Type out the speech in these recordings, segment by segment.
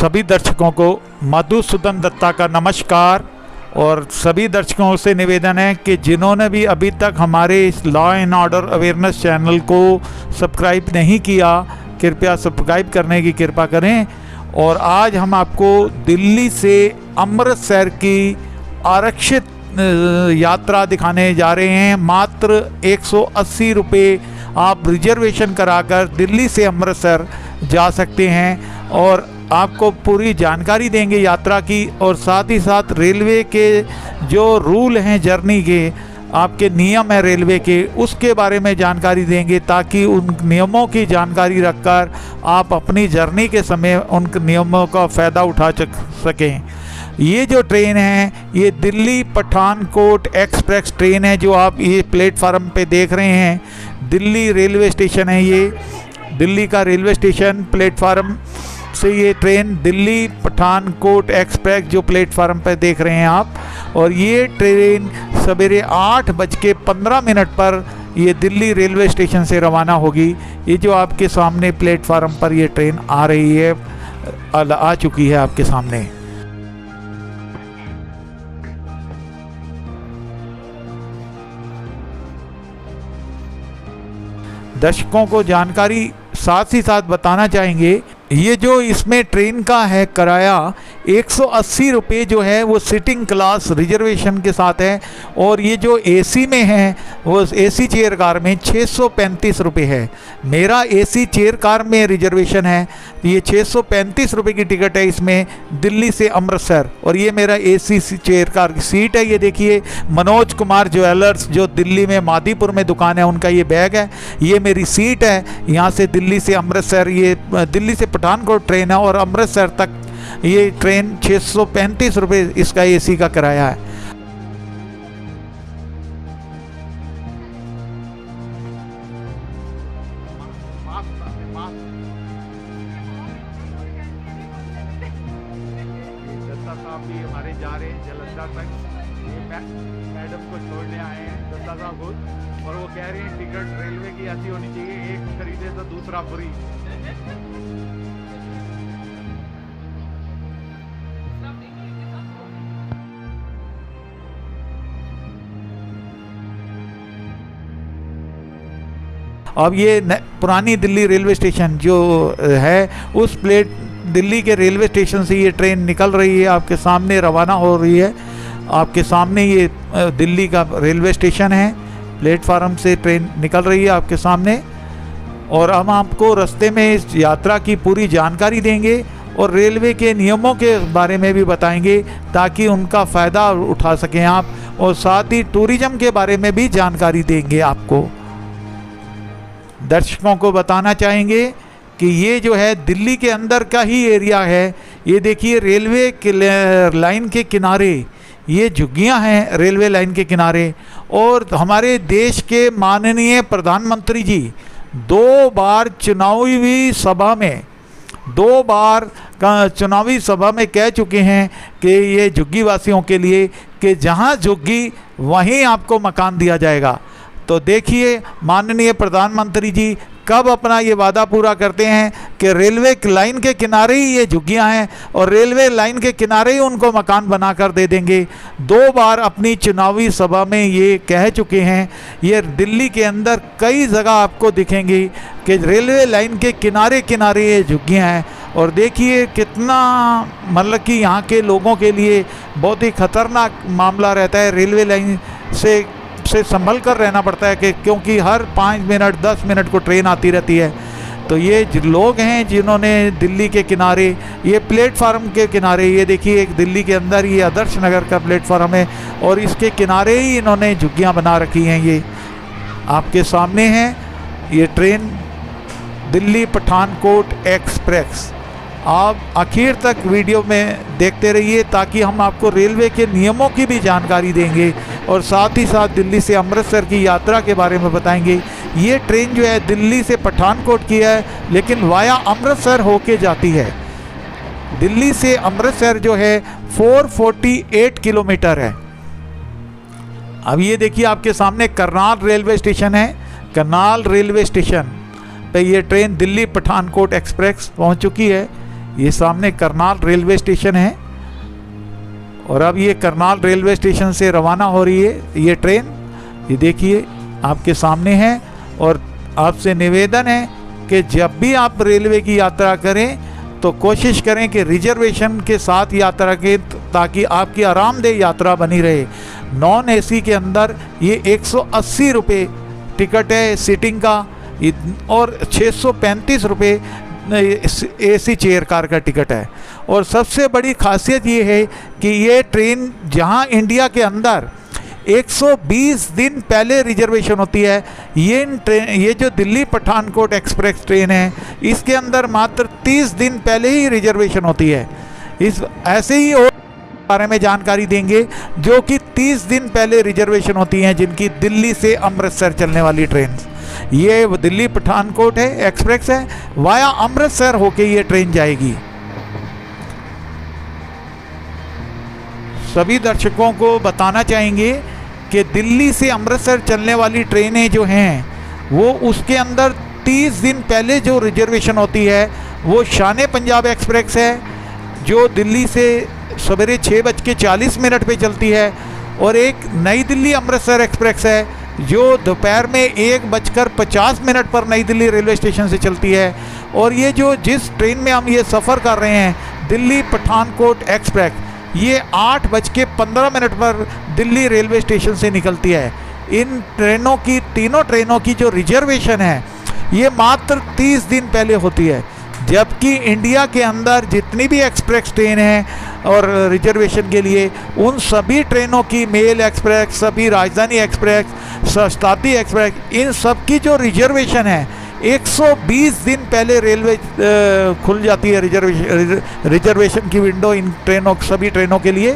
सभी दर्शकों को मधुसूदन दत्ता का नमस्कार। और सभी दर्शकों से निवेदन है कि जिन्होंने भी अभी तक हमारे इस law and order awareness channel को सब्सक्राइब नहीं किया, कृपया सब्सक्राइब करने की कृपा करें। और आज हम आपको दिल्ली से अमृतसर की आरक्षित यात्रा दिखाने जा रहे हैं। मात्र 180 रुपये आप रिजर्वेशन कराकर दिल्ली से अमृतसर जा सकते हैं और आपको पूरी जानकारी देंगे यात्रा की। और साथ ही साथ रेलवे के जो रूल हैं जर्नी के, आपके नियम है रेलवे के, उसके बारे में जानकारी देंगे ताकि उन नियमों की जानकारी रखकर आप अपनी जर्नी के समय उन नियमों का फ़ायदा उठा सकें। ये जो ट्रेन है ये दिल्ली पठानकोट एक्सप्रेस ट्रेन है जो आप ये प्लेटफार्म पे देख रहे हैं। दिल्ली रेलवे स्टेशन है, ये दिल्ली का रेलवे स्टेशन प्लेटफार्म से ये ट्रेन दिल्ली पठानकोट एक्सप्रेस जो प्लेटफार्म पर देख रहे हैं आप। और ये ट्रेन सवेरे 8:15 पर ये दिल्ली रेलवे स्टेशन से रवाना होगी। ये जो आपके सामने प्लेटफार्म पर ये ट्रेन आ रही है, आ चुकी है आपके सामने। दर्शकों को जानकारी साथ ही साथ बताना चाहेंगे, ये जो इसमें ट्रेन का है किराया 180 रुपये जो है वो सिटिंग क्लास रिजर्वेशन के साथ है। और ये जो एसी में है वो एसी चेयर कार में 635 रुपये है। मेरा एसी चेयर कार में रिजर्वेशन है, ये 635 रुपये की टिकट है इसमें दिल्ली से अमृतसर। और ये मेरा एसी चेयर कार की सीट है। ये देखिए मनोज कुमार ज्वेलर्स जो दिल्ली में मादीपुर में दुकान है, उनका ये बैग है। ये मेरी सीट है यहाँ से दिल्ली से अमृतसर। ये दिल्ली से पठानकोट ट्रेन है और अमृतसर तक ये ट्रेन 635 रुपये इसका एसी का किराया है। दत्ता साहब भी हमारे जा रहे हैं जलंधर तक। ये मैडम को छोड़ने आए हैं दत्ता साहब खुद, और वो कह रहे हैं टिकट रेलवे की ऐसी होनी चाहिए, एक खरीदे तो दूसरा फ्री। अब ये पुरानी दिल्ली रेलवे स्टेशन जो है उस दिल्ली के रेलवे स्टेशन से ये ट्रेन निकल रही है, आपके सामने रवाना हो रही है। आपके सामने ये दिल्ली का रेलवे स्टेशन है, प्लेटफार्म से ट्रेन निकल रही है आपके सामने। और हम आपको रास्ते में इस यात्रा की पूरी जानकारी देंगे और रेलवे के नियमों के बारे में भी बताएंगे ताकि उनका फ़ायदा उठा सकें आप। और साथ ही टूरिज़्म के बारे में भी जानकारी देंगे आपको। दर्शकों को बताना चाहेंगे कि ये जो है दिल्ली के अंदर का ही एरिया है। ये देखिए रेलवे के लाइन के किनारे ये झुग्गियाँ हैं, रेलवे लाइन के किनारे। और हमारे देश के माननीय प्रधानमंत्री जी 2 बार चुनावी सभा में कह चुके हैं कि ये झुग्गी वासियों के लिए कि जहाँ झुग्गी वहीं आपको मकान दिया जाएगा। तो देखिए माननीय प्रधानमंत्री जी कब अपना ये वादा पूरा करते हैं कि रेलवे लाइन के किनारे ही ये झुग्गियाँ हैं और रेलवे लाइन के किनारे ही उनको मकान बनाकर दे देंगे। 2 बार अपनी चुनावी सभा में ये कह चुके हैं। ये दिल्ली के अंदर कई जगह आपको दिखेंगी कि रेलवे लाइन के किनारे किनारे ये झुग्गियाँ हैं। और देखिए कितना मतलब कि यहाँ के लोगों के लिए बहुत ही ख़तरनाक मामला रहता है। रेलवे लाइन से संभल कर रहना पड़ता है कि क्योंकि हर 5 मिनट 10 मिनट को ट्रेन आती रहती है। तो ये लोग हैं जिन्होंने दिल्ली के किनारे, ये प्लेटफार्म के किनारे, ये देखिए एक दिल्ली के अंदर ये आदर्श नगर का प्लेटफार्म है और इसके किनारे ही इन्होंने झुग्गियाँ बना रखी हैं। ये आपके सामने है ये ट्रेन दिल्ली पठानकोट एक्सप्रेस। आप आखिर तक वीडियो में देखते रहिए ताकि हम आपको रेलवे के नियमों की भी जानकारी देंगे और साथ ही साथ दिल्ली से अमृतसर की यात्रा के बारे में बताएंगे। ये ट्रेन जो है दिल्ली से पठानकोट की है लेकिन वाया अमृतसर होके जाती है। दिल्ली से अमृतसर जो है 448 किलोमीटर है। अब ये देखिए आपके सामने करनाल रेलवे स्टेशन है। करनाल रेलवे स्टेशन पे ये ट्रेन दिल्ली पठानकोट एक्सप्रेस पहुंच चुकी है। ये सामने करनाल रेलवे स्टेशन है और अब ये करनाल रेलवे स्टेशन से रवाना हो रही है ये ट्रेन। ये देखिए आपके सामने है। और आपसे निवेदन है कि जब भी आप रेलवे की यात्रा करें तो कोशिश करें कि रिजर्वेशन के साथ यात्रा के, ताकि आपकी आरामदेह यात्रा बनी रहे। नॉन एसी के अंदर ये 180 रुपये टिकट है सीटिंग का और 635 रुपये एसी चेयर कार का टिकट है। और सबसे बड़ी खासियत ये है कि ये ट्रेन जहां इंडिया के अंदर 120 दिन पहले रिजर्वेशन होती है, ये जो दिल्ली पठानकोट एक्सप्रेस ट्रेन है इसके अंदर मात्र 30 दिन पहले ही रिजर्वेशन होती है। इस ऐसे ही और बारे में जानकारी देंगे जो कि 30 दिन पहले रिजर्वेशन होती हैं, जिनकी दिल्ली से अमृतसर चलने वाली ट्रेन। ये दिल्ली पठानकोट है एक्सप्रेस है, वाया अमृतसर होके ये ट्रेन जाएगी। सभी दर्शकों को बताना चाहेंगे कि दिल्ली से अमृतसर चलने वाली ट्रेनें जो हैं वो उसके अंदर 30 दिन पहले जो रिजर्वेशन होती है वो शान पंजाब एक्सप्रेस है जो दिल्ली से सवेरे 6:40 पे चलती है, और एक नई दिल्ली अमृतसर एक्सप्रेस है जो दोपहर में 1:50 पर नई दिल्ली रेलवे स्टेशन से चलती है। और ये जो जिस ट्रेन में हम ये सफ़र कर रहे हैं दिल्ली पठानकोट एक्सप्रेस, ये 8:15 पर दिल्ली रेलवे स्टेशन से निकलती है। इन ट्रेनों की, तीनों ट्रेनों की जो रिजर्वेशन है ये मात्र 30 दिन पहले होती है, जबकि इंडिया के अंदर जितनी भी एक्सप्रेस ट्रेन हैं और रिजर्वेशन के लिए उन सभी ट्रेनों की, मेल एक्सप्रेस, सभी राजधानी एक्सप्रेस, शताब्दी एक्सप्रेस, इन सब की जो रिजर्वेशन है 120 दिन पहले रेलवे खुल जाती है रिजर्वेशन की विंडो इन ट्रेनों, सभी ट्रेनों के लिए।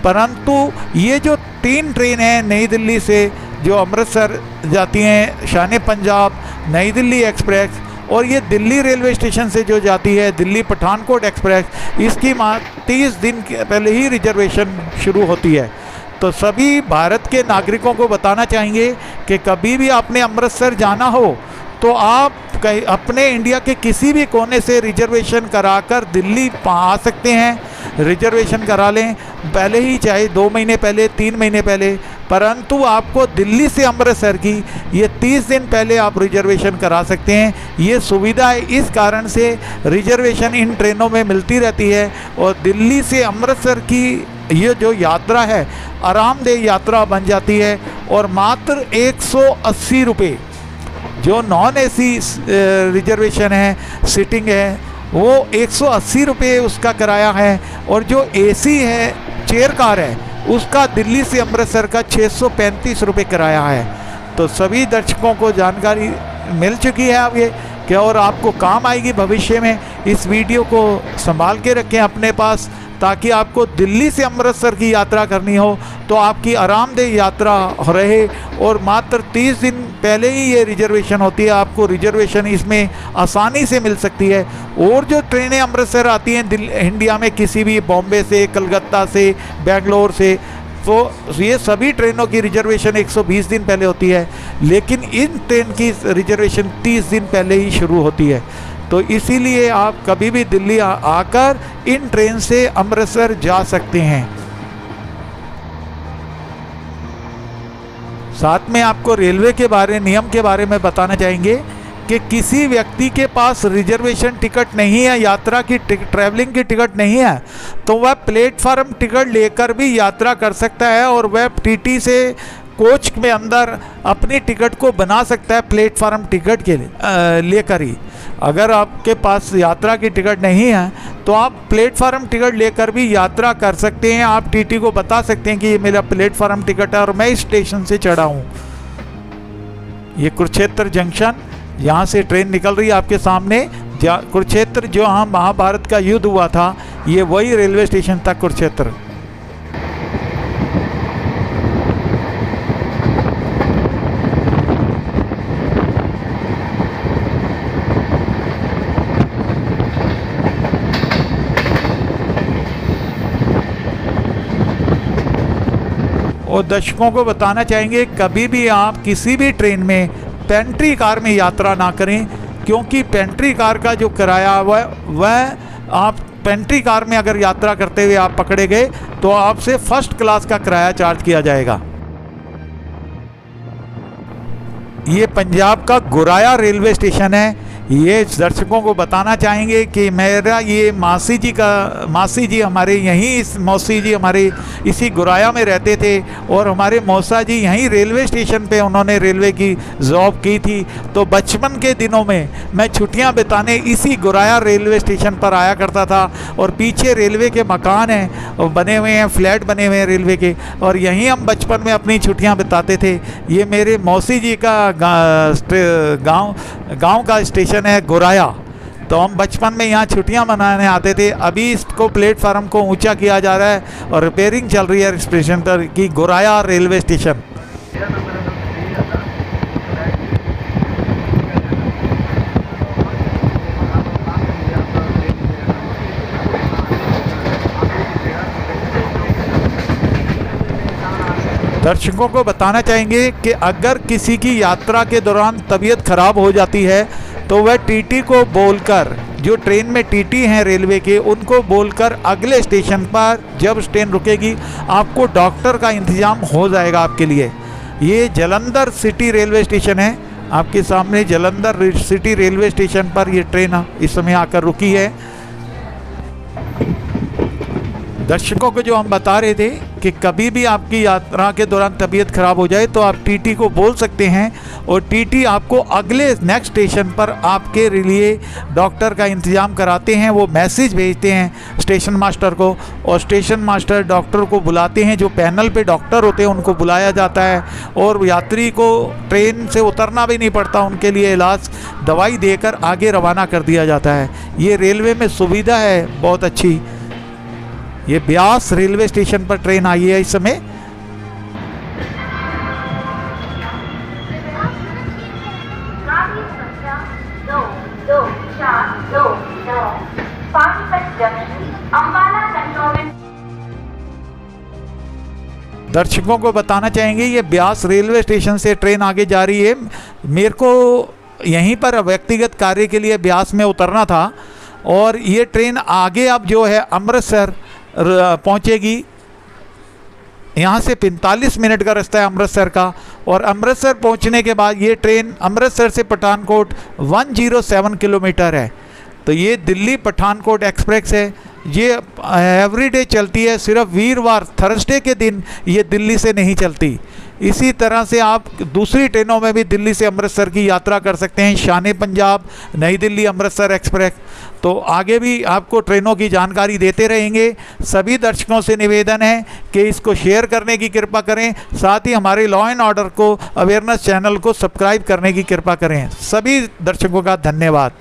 परंतु ये जो 3 ट्रेन हैं नई दिल्ली से जो अमृतसर जाती हैं, शान पंजाब, नई दिल्ली एक्सप्रेस, और ये दिल्ली रेलवे स्टेशन से जो जाती है दिल्ली पठानकोट एक्सप्रेस, इसकी 30 दिन पहले ही रिजर्वेशन शुरू होती है। तो सभी भारत के नागरिकों को बताना चाहेंगे कि कभी भी आपने अमृतसर जाना हो तो आप अपने इंडिया के किसी भी कोने से रिजर्वेशन कराकर दिल्ली आ सकते हैं। रिजर्वेशन करा लें पहले ही, चाहे 2 महीने पहले, 3 महीने पहले, परंतु आपको दिल्ली से अमृतसर की ये 30 दिन पहले आप रिजर्वेशन करा सकते हैं। ये सुविधा इस कारण से रिजर्वेशन इन ट्रेनों में मिलती रहती है और दिल्ली से अमृतसर की ये जो यात्रा है आरामदेह यात्रा बन जाती है। और मात्र 180 रुपये जो नॉन एसी रिजर्वेशन है, सीटिंग है, वो 180 रुपये उसका किराया है, और जो एसी है, चेयर कार है, उसका दिल्ली से अमृतसर का 635 रुपये किराया है। तो सभी दर्शकों को जानकारी मिल चुकी है अब ये क्या, और आपको काम आएगी भविष्य में। इस वीडियो को संभाल के रखें अपने पास, ताकि आपको दिल्ली से अमृतसर की यात्रा करनी हो तो आपकी आरामदेह यात्रा रहे। और मात्र 30 दिन पहले ही ये रिजर्वेशन होती है, आपको रिजर्वेशन इसमें आसानी से मिल सकती है। और जो ट्रेनें अमृतसर आती हैं इंडिया में किसी भी, बॉम्बे से, कलकत्ता से, बेंगलोर से, तो ये सभी ट्रेनों की रिजर्वेशन 120 दिन पहले होती है, लेकिन इन ट्रेन की रिजर्वेशन 30 दिन पहले ही शुरू होती है। तो इसीलिए आप कभी भी दिल्ली आकर इन ट्रेन से अमृतसर जा सकते हैं। साथ में आपको रेलवे के नियम के बारे में बताना चाहेंगे कि किसी व्यक्ति के पास रिजर्वेशन टिकट नहीं है, यात्रा की ट्रैवलिंग की टिकट नहीं है, तो वह प्लेटफार्म टिकट लेकर भी यात्रा कर सकता है और वह टीटी से कोच में अंदर अपनी टिकट को बना सकता है प्लेटफार्म टिकट के लेकर ही। अगर आपके पास यात्रा की टिकट नहीं है तो आप प्लेटफार्म टिकट लेकर भी यात्रा कर सकते हैं। आप टीटी को बता सकते हैं कि ये मेरा प्लेटफार्म टिकट है और मैं इस स्टेशन से चढ़ा हूँ। ये कुरुक्षेत्र जंक्शन, यहाँ से ट्रेन निकल रही है आपके सामने। कुरुक्षेत्र जो हाँ महाभारत का युद्ध हुआ था, ये वही रेलवे स्टेशन था कुरुक्षेत्र। और दर्शकों को बताना चाहेंगे कभी भी आप किसी भी ट्रेन में पेंट्री कार में यात्रा ना करें, क्योंकि पेंट्री कार का जो किराया वह आप पेंट्री कार में अगर यात्रा करते हुए आप पकड़े गए तो आपसे फर्स्ट क्लास का किराया चार्ज किया जाएगा। ये पंजाब का गुराया रेलवे स्टेशन है। ये दर्शकों को बताना चाहेंगे कि मेरा ये मासी जी हमारे यहीं, मौसी जी हमारे इसी गुराया में रहते थे और हमारे मौसा जी यहीं रेलवे स्टेशन पे उन्होंने रेलवे की जॉब की थी। तो बचपन के दिनों में मैं छुट्टियां बिताने इसी गुराया रेलवे स्टेशन पर आया करता था और पीछे रेलवे के मकान हैं बने हुए हैं, फ्लैट बने हुए हैं रेलवे के, और यहीं हम बचपन में अपनी छुट्टियाँ बिताते थे। ये मेरे मौसी जी का गाँव का स्टेशन है गुराया। तो हम बचपन में यहाँ छुट्टियाँ मनाने आते थे। अभी इसको प्लेटफार्म को ऊंचा किया जा रहा है और रिपेयरिंग चल रही है स्टेशन पर की गुराया रेलवे स्टेशन। दर्शकों को बताना चाहेंगे कि अगर किसी की यात्रा के दौरान तबीयत खराब हो जाती है तो वह टीटी को बोलकर, जो ट्रेन में टीटी हैं रेलवे के, उनको बोलकर अगले स्टेशन पर जब ट्रेन रुकेगी आपको डॉक्टर का इंतज़ाम हो जाएगा आपके लिए। ये जालंधर सिटी रेलवे स्टेशन है, आपके सामने जालंधर सिटी रेलवे स्टेशन पर ये ट्रेन इस समय आकर रुकी है। दर्शकों को जो हम बता रहे थे कि कभी भी आपकी यात्रा के दौरान तबीयत खराब हो जाए तो आप टीटी को बोल सकते हैं और टीटी आपको अगले नेक्स्ट स्टेशन पर आपके लिए डॉक्टर का इंतज़ाम कराते हैं। वो मैसेज भेजते हैं स्टेशन मास्टर को और स्टेशन मास्टर डॉक्टर को बुलाते हैं। जो पैनल पे डॉक्टर होते हैं उनको बुलाया जाता है और यात्री को ट्रेन से उतरना भी नहीं पड़ता, उनके लिए इलाज दवाई देकर आगे रवाना कर दिया जाता है। ये रेलवे में सुविधा है बहुत अच्छी। ये ब्यास रेलवे स्टेशन पर ट्रेन आई है इस समय। दर्शकों को बताना चाहेंगे ये ब्यास रेलवे स्टेशन से ट्रेन आगे जा रही है। मेरे को यहीं पर व्यक्तिगत कार्य के लिए ब्यास में उतरना था और ये ट्रेन आगे अब जो है अमृतसर पहुंचेगी। यहाँ से 45 मिनट का रास्ता है अमृतसर का और अमृतसर पहुंचने के बाद ये ट्रेन अमृतसर से पठानकोट 107 किलोमीटर है। तो ये दिल्ली पठानकोट एक्सप्रेस है। ये एवरीडे चलती है, सिर्फ वीरवार थर्सडे के दिन ये दिल्ली से नहीं चलती। इसी तरह से आप दूसरी ट्रेनों में भी दिल्ली से अमृतसर की यात्रा कर सकते हैं, शान पंजाब, नई दिल्ली अमृतसर एक्सप्रेस। तो आगे भी आपको ट्रेनों की जानकारी देते रहेंगे। सभी दर्शकों से निवेदन है कि इसको शेयर करने की कृपा करें, साथ ही हमारे लॉ एंड ऑर्डर को अवेयरनेस चैनल को सब्सक्राइब करने की कृपा करें। सभी दर्शकों का धन्यवाद।